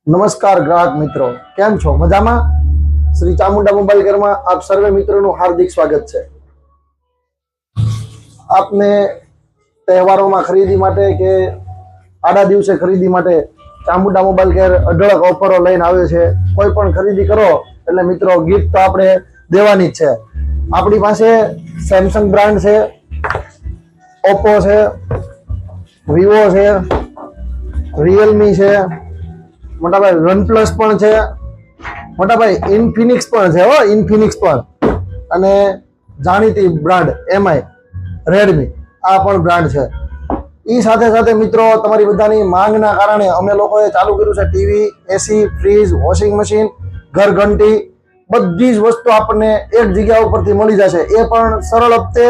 નમસ્કાર ગ્રાહક મિત્રો, કેમ છો? મજામાં? શ્રી ચામુંડા મોબાઈલ કેરમાં આપ સર્વે મિત્રોનું હાર્દિક સ્વાગત છે. આપને તહેવારોમાં ખરીદી માટે કે આડા દિવસે ખરીદી માટે ચામુંડા મોબાઈલ કેર અઢળક ઓફરો લઈને આવ્યો છે. કોઈ પણ ખરીદી કરો એટલે મિત્રો ગિફ્ટ તો આપણે દેવાની જ છે. આપણી પાસે સેમસંગ બ્રાન્ડ છે, ઓપ્પો છે, વિવો છે, રિયલમી છે, મોટાભાઈ વનપ્લસ પણ છે, મોટાભાઈ ઇન્ફિનિક્સ પણ છે, ઇન્ફિનિક્સ પણ, અને જાણીતી બ્રાન્ડ એમઆઈ, રેડમી, આ પણ બ્રાન્ડ છે. એ સાથે સાથે મિત્રો તમારી બધાની માંગના કારણે અમે લોકોએ ચાલુ કર્યું છે ટીવી, એસી, ફ્રીજ, વોશિંગ મશીન, ઘર ઘંટી, બધી જ વસ્તુ આપણને એક જગ્યા ઉપરથી મળી જશે. એ પણ સરળ હપ્તે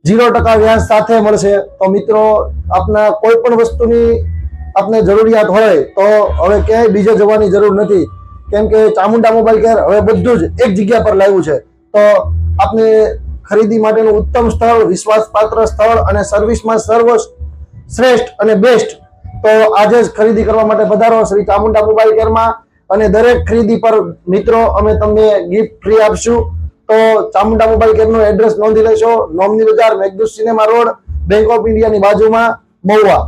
0% વ્યાજ સાથે મળશે. તો મિત્રો આપના કોઈ પણ વસ્તુની આપને જરૂરિયાત હોય તો હવે ક્યાંય બીજે જવાની જરૂર નથી, કેમ કે ચામુંડા મોબાઈલ કેર હવે બધું જ એક જગ્યા પર લાવ્યું છે. તો આપને ખરીદી માટેનું ઉત્તમ સ્થળ, વિશ્વાસપાત્ર સ્થળ અને સર્વિસમાં સર્વશ્રેષ્ઠ અને બેસ્ટ. તો આજે જ ખરીદી કરવા માટે પધારો શ્રી ચામુંડા મોબાઈલ કેરમાં, અને દરેક ખરીદી પર મિત્રો અમે તમને ગિફ્ટ ફ્રી આપશું. તો ચામુંડા મોબાઈલ કેરનું એડ્રેસ નોંધી લેશો: નોમની બજાર, Meghdoot cinema road, bank of ઇન્ડિયાની બાજુમાં, મહુવા.